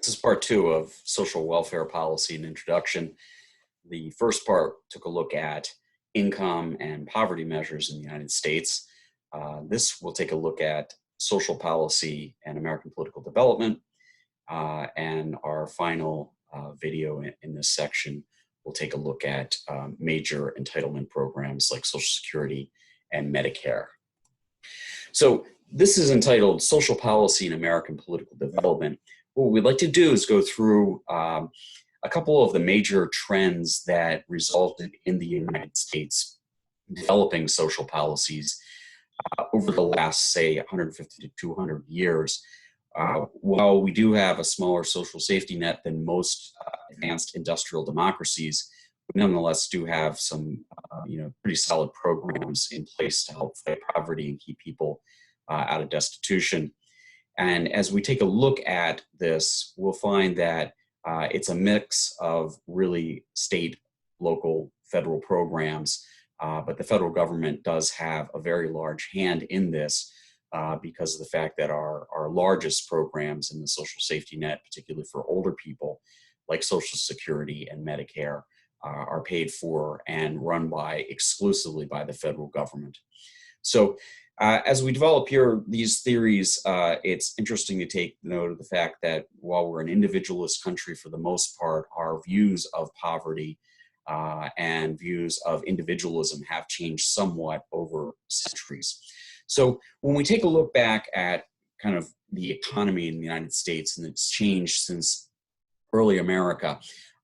This is part two of social welfare policy and introduction. The first part took a look at income and poverty measures in the United States. This will take a look at social policy and American political development. And our final video in this section will take a look at major entitlement programs like Social Security and Medicare. So this is entitled Social Policy and American Political Development. What we'd like to do is go through a couple of the major trends that resulted in the United States developing social policies over the last, say, 150 to 200 years. While we do have a smaller social safety net than most advanced industrial democracies, we nonetheless do have some pretty solid programs in place to help fight poverty and keep people out of destitution. And as we take a look at this, we'll find that it's a mix of really state, local, federal programs, but the federal government does have a very large hand in this because of the fact that our largest programs in the social safety net, particularly for older people, like Social Security and Medicare, are paid for and run exclusively by the federal government. So as we develop here these theories, it's interesting to take note of the fact that while we're an individualist country for the most part, our views of poverty and views of individualism have changed somewhat over centuries. So when we take a look back at kind of the economy in the United States, and it's changed since early America,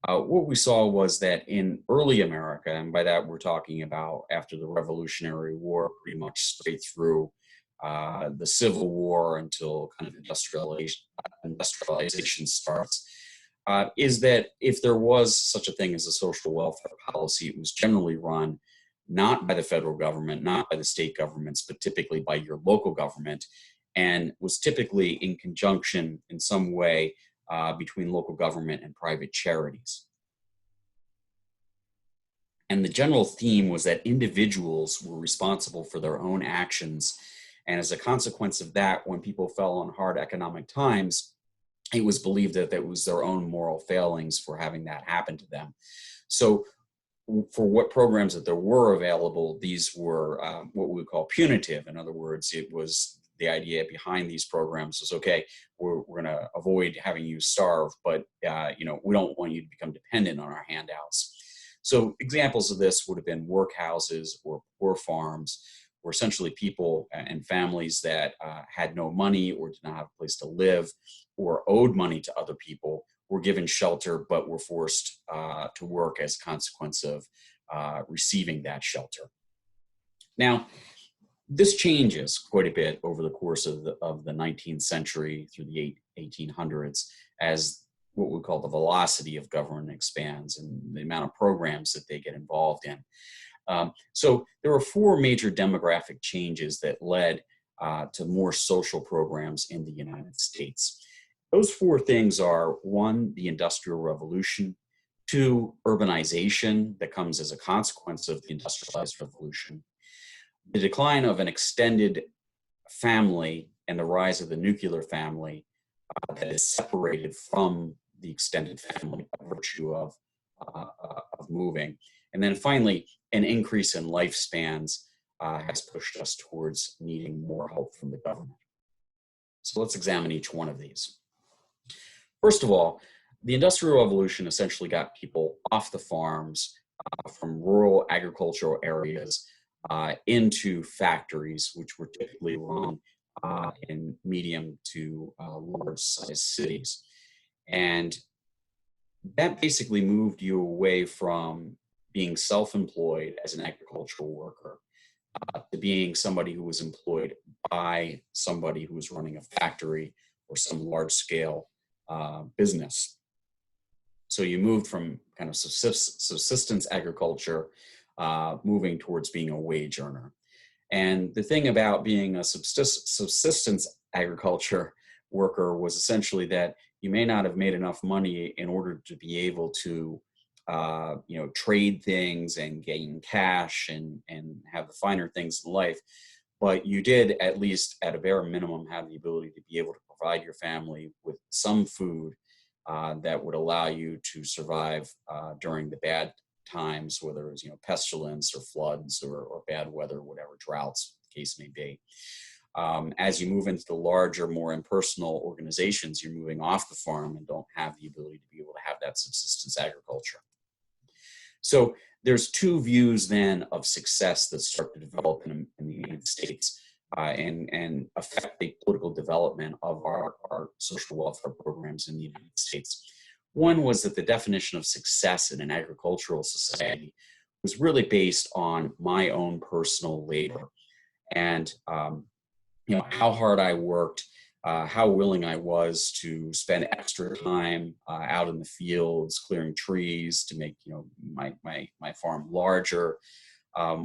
what we saw was that in early America, and by that we're talking about after the Revolutionary War, pretty much straight through the Civil War until kind of industrialization starts, is that if there was such a thing as a social welfare policy, it was generally run not by the federal government, not by the state governments, but typically by your local government, and was typically in conjunction in some way between local government and private charities. And the general theme was that individuals were responsible for their own actions. And as a consequence of that, when people fell on hard economic times, it was believed that it was their own moral failings for having that happen to them. So for what programs that there were available, these were what we would call punitive. In other words, it was the idea behind these programs was, okay, we're going to avoid having you starve, but we don't want you to become dependent on our handouts. So examples of this would have been workhouses or poor farms, where essentially people and families that had no money or did not have a place to live or owed money to other people were given shelter, but were forced to work as a consequence of receiving that shelter. Now, this changes quite a bit over the course of the 19th century through the 1800s as what we call the velocity of government expands and the amount of programs that they get involved in. So there were four major demographic changes that led to more social programs in the United States. Those four things are: one, the Industrial Revolution; two, urbanization that comes as a consequence of the Industrialized Revolution; the decline of an extended family and the rise of the nuclear family that is separated from the extended family by virtue of moving. And then finally, an increase in lifespans has pushed us towards needing more help from the government. So let's examine each one of these. First of all, the Industrial Revolution essentially got people off the farms from rural agricultural areas into factories, which were typically run in medium to large-sized cities. And that basically moved you away from being self-employed as an agricultural worker to being somebody who was employed by somebody who was running a factory or some large-scale business. So you moved from kind of subsistence agriculture moving towards being a wage earner. And the thing about being a subsistence agriculture worker was essentially that you may not have made enough money in order to be able to trade things and gain cash and have the finer things in life. But you did, at least at a bare minimum, have the ability to be able to provide your family with some food that would allow you to survive during the bad times, whether it was pestilence or floods or bad weather, whatever droughts the case may be. As you move into the larger, more impersonal organizations, you're moving off the farm and don't have the ability to be able to have that subsistence agriculture. So there's two views then of success that start to develop in the United States and affect the political development of our social welfare programs in the United States. One was that the definition of success in an agricultural society was really based on my own personal labor and how hard I worked, how willing I was to spend extra time out in the fields, clearing trees to make my farm larger,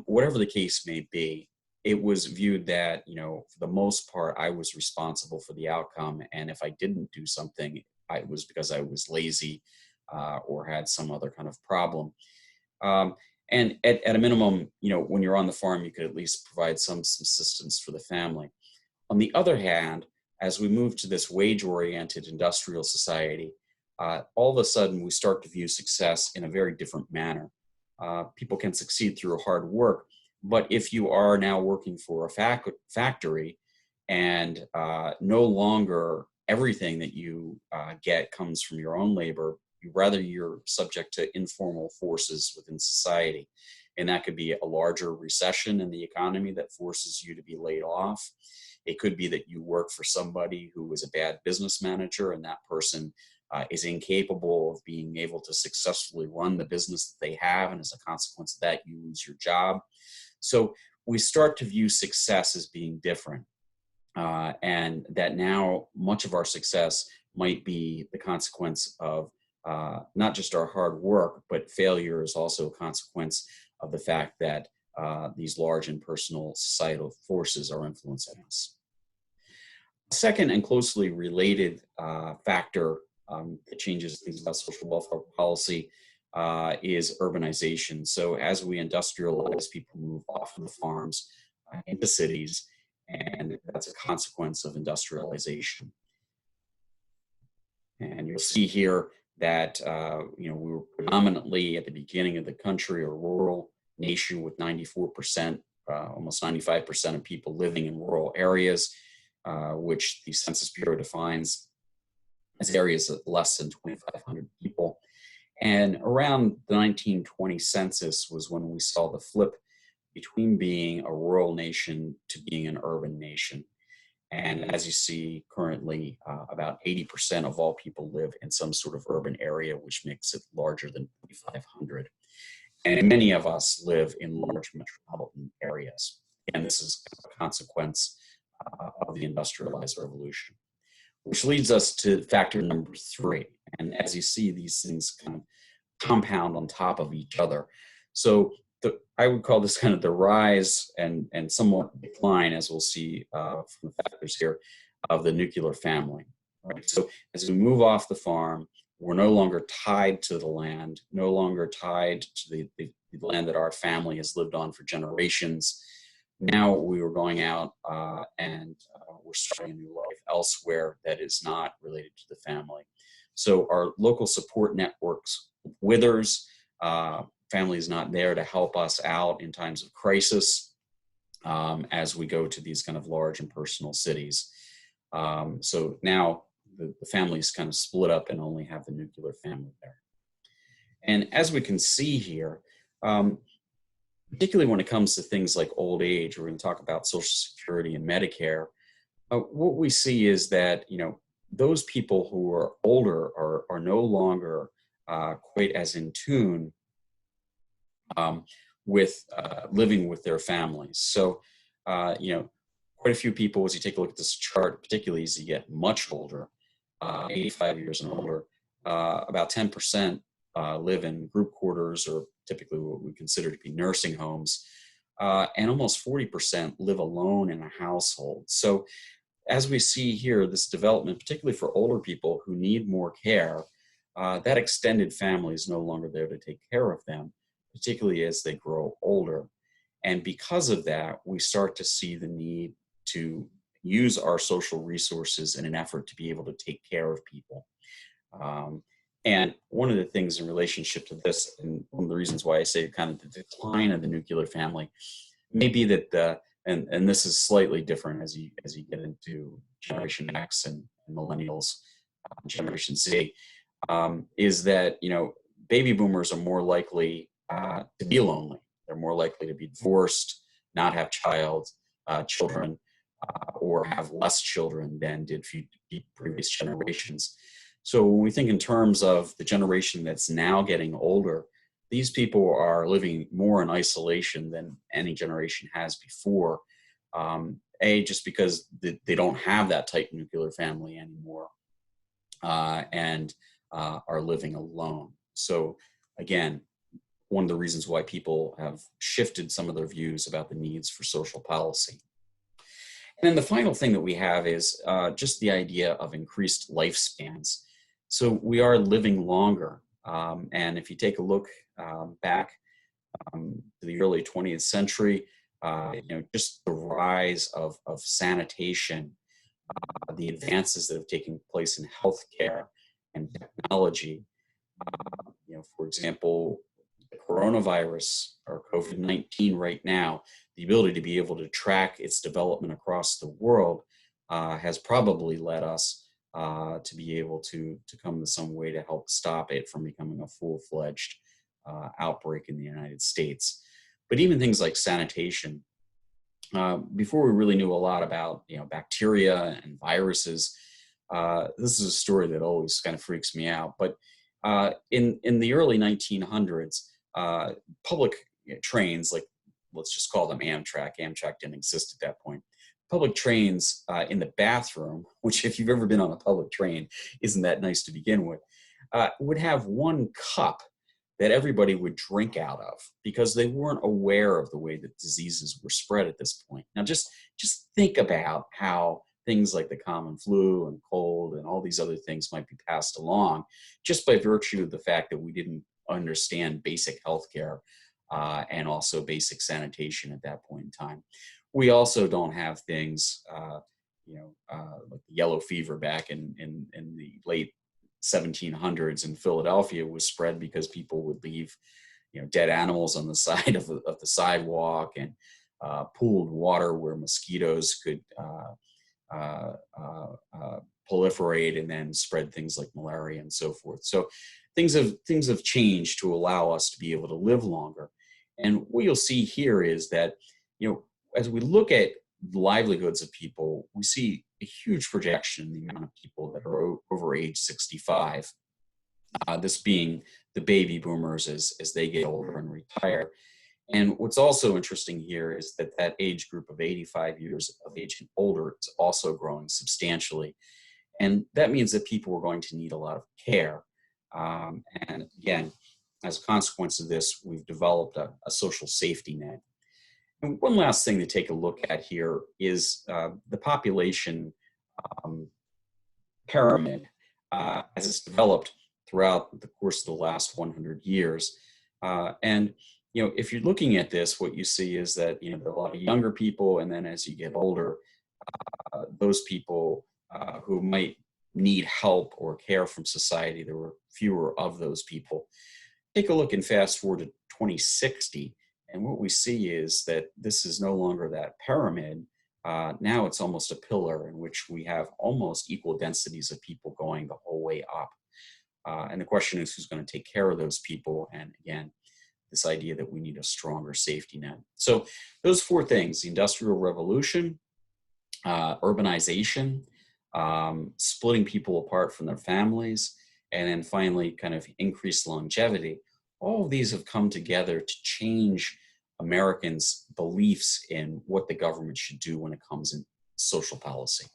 whatever the case may be. It was viewed that for the most part I was responsible for the outcome, and if I didn't do something, it was because I was lazy or had some other kind of problem. And at a minimum, when you're on the farm, you could at least provide some subsistence for the family. On the other hand, as we move to this wage-oriented industrial society, all of a sudden we start to view success in a very different manner. People can succeed through hard work, but if you are now working for a factory and no longer everything that you get comes from your own labor, rather you're subject to informal forces within society. And that could be a larger recession in the economy that forces you to be laid off. It could be that you work for somebody who is a bad business manager and that person is incapable of being able to successfully run the business that they have. And as a consequence of that, you lose your job. So we start to view success as being different. And that now much of our success might be the consequence of not just our hard work, but failure is also a consequence of the fact that these large impersonal societal forces are influencing us. Second and closely related factor that changes things about social welfare policy is urbanization. So as we industrialize, people move off of the farms into cities, and that's a consequence of industrialization. And you'll see here that we were predominantly at the beginning of the country a rural nation with 94%, almost 95% of people living in rural areas, which the Census Bureau defines as areas of less than 2,500 people. And around the 1920 census was when we saw the flip between being a rural nation to being an urban nation. And as you see currently, about 80% of all people live in some sort of urban area, which makes it larger than 2,500. And many of us live in large metropolitan areas. And this is a consequence of the industrialized revolution, which leads us to factor number 3. And as you see, these things kind of compound on top of each other. So I would call this kind of the rise and somewhat decline, as we'll see from the factors here, of the nuclear family. Right? So as we move off the farm, we're no longer tied to the land, no longer tied to the land that our family has lived on for generations. Now we are going out and we're starting a new life elsewhere that is not related to the family. So our local support networks withers. Family is not there to help us out in times of crisis as we go to these kind of large impersonal cities. So now the family is kind of split up and only have the nuclear family there. And as we can see here, particularly when it comes to things like old age, we're going to talk about Social Security and Medicare. What we see is that, those people who are older are no longer quite as in tune with living with their families. So, quite a few people, as you take a look at this chart, particularly as you get much older, 85 years and older, about 10% live in group quarters, or typically what we consider to be nursing homes, and almost 40% live alone in a household. So as we see here, this development, particularly for older people who need more care, that extended family is no longer there to take care of them, particularly as they grow older. And because of that, we start to see the need to use our social resources in an effort to be able to take care of people. Um, and one of the things in relationship to this, and one of the reasons why I say kind of the decline of the nuclear family, may be that and this is slightly different as you get into Generation X and millennials, Generation Z, is that baby boomers are more likely to be lonely. They're more likely to be divorced, not have children, or have less children than did previous generations. So when we think in terms of the generation that's now getting older, these people are living more in isolation than any generation has before. Just because they don't have that tight nuclear family anymore, and are living alone. So again, one of the reasons why people have shifted some of their views about the needs for social policy. And then the final thing that we have is just the idea of increased lifespans. So we are living longer. And if you take a look back to the early 20th century, just the rise of sanitation, the advances that have taken place in healthcare and technology. For example, the coronavirus or COVID-19 right now, the ability to be able to track its development across the world has probably led us to be able to come to some way to help stop it from becoming a full-fledged outbreak in the United States. But even things like sanitation, before we really knew a lot about bacteria and viruses, this is a story that always kind of freaks me out. But in the early 1900s, public trains, like let's just call them Amtrak. Amtrak didn't exist at that point. Public trains in the bathroom, which if you've ever been on a public train, isn't that nice to begin with, would have one cup that everybody would drink out of because they weren't aware of the way that diseases were spread at this point. Now, just think about how things like the common flu and cold and all these other things might be passed along just by virtue of the fact that we didn't understand basic healthcare and also basic sanitation at that point in time. We also don't have things, like the yellow fever back in the late 1700s in Philadelphia was spread because people would leave, dead animals on the side of the sidewalk and pooled water where mosquitoes could proliferate and then spread things like malaria and so forth. So things have changed to allow us to be able to live longer. And what you'll see here is that, as we look at the livelihoods of people, we see a huge projection in the amount of people that are over age 65. This being the baby boomers as they get older and retire. And what's also interesting here is that age group of 85 years of age and older is also growing substantially. And that means that people are going to need a lot of care. And again, as a consequence of this, we've developed a social safety net. And one last thing to take a look at here is the population pyramid as it's developed throughout the course of the last 100 years. And if you're looking at this, what you see is that there are a lot of younger people, and then as you get older, those people who might need help or care from society, there were fewer of those people. Take a look and fast forward to 2060, and what we see is that this is no longer that pyramid. Now it's almost a pillar in which we have almost equal densities of people going the whole way up. And the question is, who's going to take care of those people? And again, this idea that we need a stronger safety net. So those four things: the Industrial Revolution, urbanization, splitting people apart from their families, and then finally kind of increased longevity. All of these have come together to change Americans' beliefs in what the government should do when it comes in social policy.